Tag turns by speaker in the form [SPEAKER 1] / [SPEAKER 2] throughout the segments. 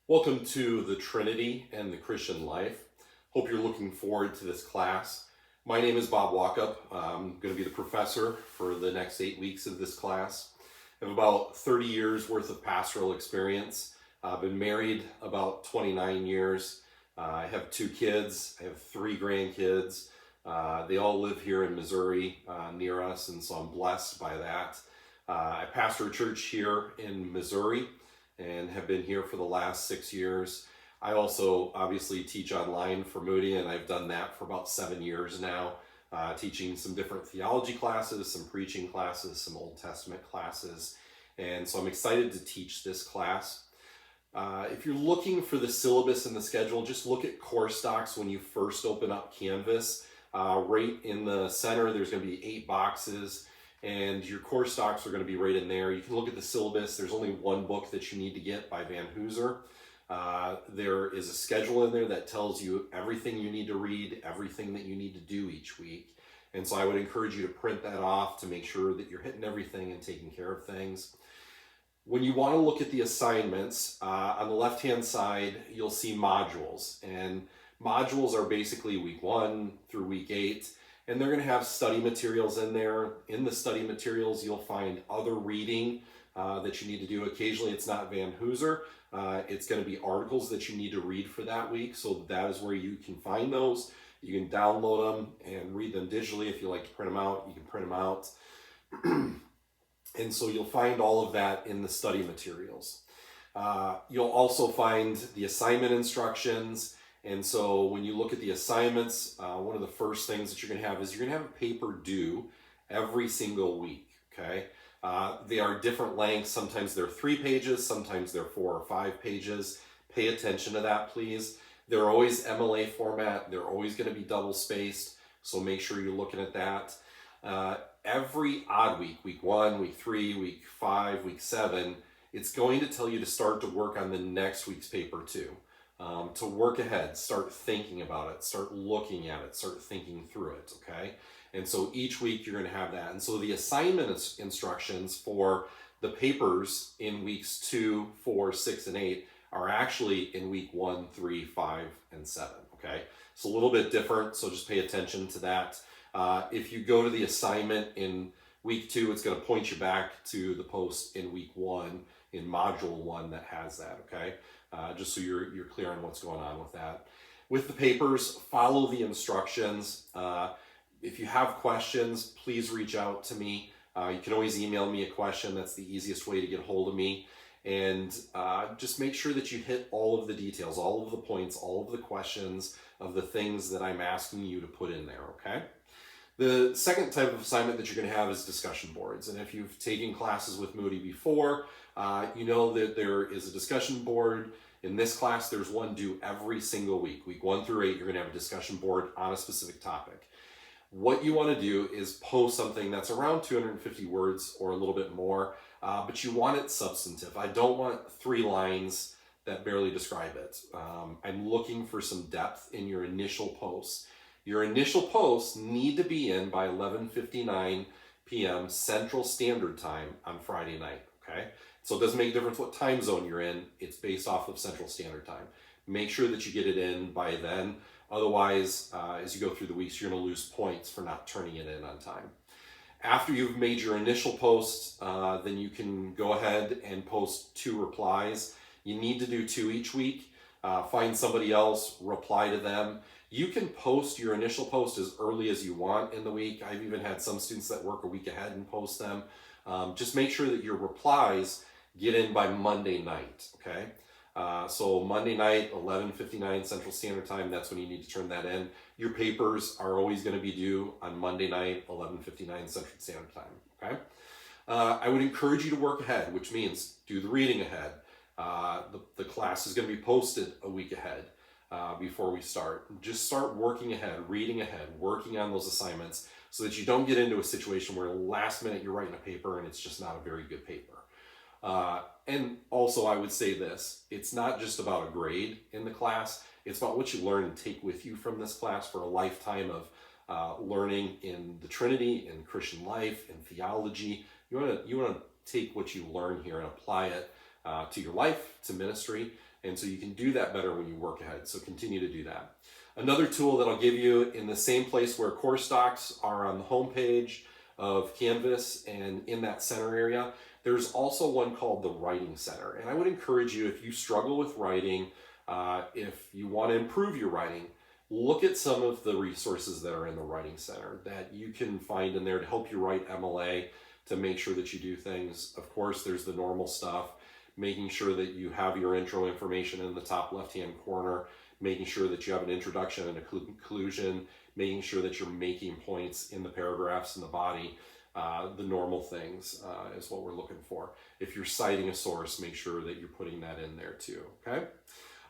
[SPEAKER 1] Welcome to the Trinity and the Christian Life. Hope you're looking forward to this class. My name is Bob Walkup. I'm going to be the professor for the next 8 weeks of this class. I have about 30 years worth of pastoral experience. I've been married about 29 years. I have 2 kids. I have 3 grandkids. They all live here in Missouri near us, and so I'm blessed by that. I pastor a church here in Missouri and have been here for the last 6 years. I also obviously teach online for Moody, and I've done that for about 7 years now, teaching some different theology classes, some preaching classes, some Old Testament classes. And so I'm excited to teach this class. If you're looking for the syllabus and the schedule, just look at Course Docs when you first open up Canvas. Right in the center, there's going to be 8 boxes, and your course docs are going to be right in there. You can look at the syllabus. There's only one book that you need to get by Van Hooser. There is a schedule in there that tells you everything you need to read, everything that you need to do each week. And so I would encourage you to print that off to make sure that you're hitting everything and taking care of things. When you want to look at the assignments, on the left-hand side, you'll see modules. And modules are basically week 1 through week 8. And they're going to have study materials in there. In the study materials, you'll find other reading that you need to do. Occasionally, it's not Van Hooser. It's going to be articles that you need to read for that week. So that is where you can find those. You can download them and read them digitally. If you like to print them out, you can print them out. And so you'll find all of that in the study materials. You'll also find the assignment instructions. And so when you look at the assignments, one of the first things that you're going to have is you're going to have a paper due every single week, okay? They are different lengths. Sometimes they're 3 pages, sometimes they're 4 or 5 pages. Pay attention to that, please. They're always MLA format. They're always going to be double spaced, so make sure you're looking at that. Every odd week, week 1, week 3, week 5, week 7, it's going to tell you to start to work on the next week's paper too. To work ahead, start thinking about it, start looking at it, start thinking through it, okay? And so each week you're going to have that. And so the assignment instructions for the papers in weeks 2, 4, 6, and 8 are actually in week 1, 3, 5, and 7, okay? It's a little bit different, so just pay attention to that. If you go to the assignment in week 2, it's going to point you back to the post in week 1 in module 1 that has that, okay? Just so you're clear on what's going on with that. With the papers, follow the instructions. If you have questions, please reach out to me. You can always email me a question. That's the easiest way to get hold of me. And just make sure that you hit all of the details, all of the points, all of the questions of the things that I'm asking you to put in there, okay? The second type of assignment that you're going to have is discussion boards. And if you've taken classes with Moody before, you know that there is a discussion board. In this class, there's one due every single week. Week 1 through 8, you're going to have a discussion board on a specific topic. What you want to do is post something that's around 250 words or a little bit more, but you want it substantive. I don't want 3 lines that barely describe it. I'm looking for some depth in your initial posts. Your initial posts need to be in by 11:59 p.m. Central Standard Time on Friday night, okay? So it doesn't make a difference what time zone you're in. It's based off of Central Standard Time. Make sure that you get it in by then. Otherwise, as you go through the weeks, you're going to lose points for not turning it in on time. After you've made your initial posts, then you can go ahead and post 2 replies. You need to do 2 each week. Find somebody else, reply to them. You can post your initial post as early as you want in the week. I've even had some students that work a week ahead and post them. Just make sure that your replies get in by Monday night, okay? So Monday night, 11:59 Central Standard Time, that's when you need to turn that in. Your papers are always going to be due on Monday night, 11:59 Central Standard Time, okay? I would encourage you to work ahead, which means do the reading ahead. The class is going to be posted a week ahead before we start. Just start working ahead, reading ahead, working on those assignments so that you don't get into a situation where last minute you're writing a paper and it's just not a very good paper. And also I would say this, it's not just about a grade in the class, it's about what you learn and take with you from this class for a lifetime of learning in the Trinity, in Christian life, in theology. You want to take what you learn here and apply it to your life, to ministry, And so you can do that better when you work ahead. So continue to do that. Another tool that I'll give you in the same place where course docs are on the homepage of Canvas and in that center area, there's also one called the Writing Center. And I would encourage you, if you struggle with writing, if you want to improve your writing, look at some of the resources that are in the Writing Center that you can find in there to help you write MLA, to make sure that you do things. Of course, there's the normal stuff, making sure that you have your intro information in the top left-hand corner, making sure that you have an introduction and a conclusion, making sure that you're making points in the paragraphs in the body. The normal things is what we're looking for. If you're citing a source, make sure that you're putting that in there too, okay?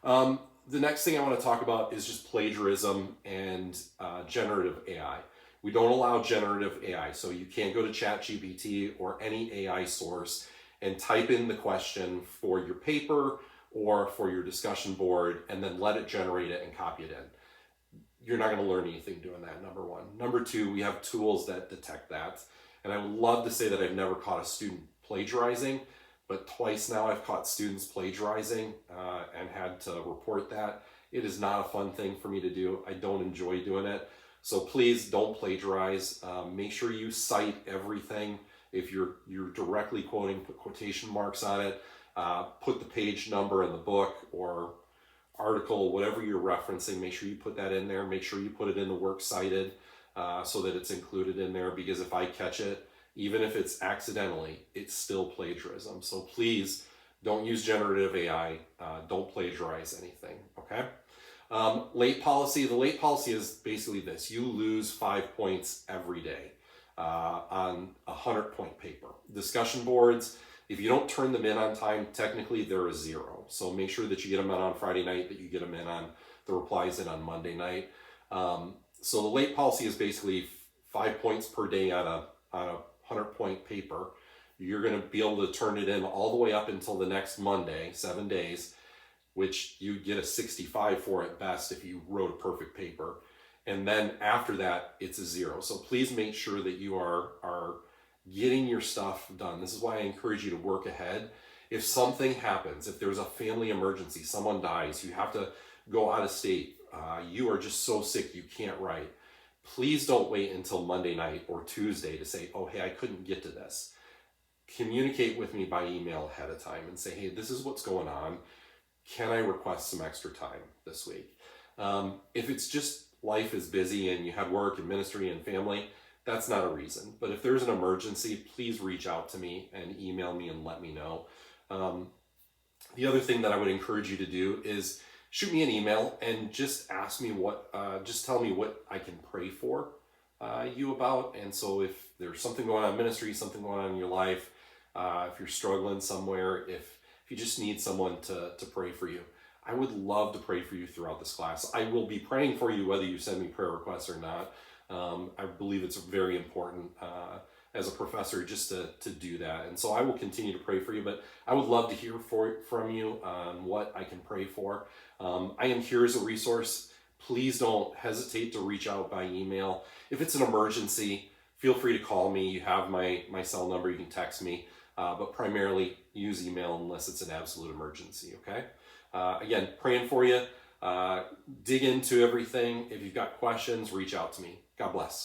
[SPEAKER 1] The next thing I want to talk about is just plagiarism and generative AI. We don't allow generative AI, so you can't go to ChatGPT or any AI source and type in the question for your paper or for your discussion board and then let it generate it and copy it in. You're not going to learn anything doing that, number one. Number two, we have tools that detect that. And I would love to say that I've never caught a student plagiarizing, but twice now I've caught students plagiarizing and had to report that. It is not a fun thing for me to do. I don't enjoy doing it. So please don't plagiarize. Make sure you cite everything. If you're directly quoting, put quotation marks on it. Put the page number in the book or article, whatever you're referencing, make sure you put that in there. Make sure you put it in the works cited so that it's included in there, because if I catch it, even if it's accidentally, it's still plagiarism. So please don't use generative AI. Don't plagiarize anything, okay? Late policy. The late policy is basically this. You lose 5 points every day on a 100-point paper. Discussion boards, if you don't turn them in on time, technically they're a 0. So make sure that you get them in on Friday night, that you get them in on the replies in on Monday night. So the late policy is basically 5 points per day on a 100-point paper. You're going to be able to turn it in all the way up until the next Monday, 7 days, which you get a 65 for at best if you wrote a perfect paper. And then after that, it's a 0. So please make sure that you are getting your stuff done. This is why I encourage you to work ahead. If something happens, if there's a family emergency, someone dies, you have to go out of state, you are just so sick you can't write, please don't wait until Monday night or Tuesday to say, oh, hey, I couldn't get to this. Communicate with me by email ahead of time and say, hey, this is what's going on. Can I request some extra time this week? If it's just life is busy and you have work and ministry and family, that's not a reason. But if there's an emergency, please reach out to me and email me and let me know. The other thing that I would encourage you to do is shoot me an email and just ask me just tell me what I can pray for you about. And so if there's something going on in ministry, something going on in your life, if you're struggling somewhere, if you just need someone to pray for you, I would love to pray for you throughout this class. I will be praying for you whether you send me prayer requests or not. I believe it's very important as a professor just to do that. And so I will continue to pray for you, but I would love to hear from you on what I can pray for. I am here as a resource. Please don't hesitate to reach out by email. If it's an emergency, feel free to call me. You have my cell number. You can text me, but primarily use email unless it's an absolute emergency, okay? Again, praying for you. Dig into everything. If you've got questions, reach out to me. God bless.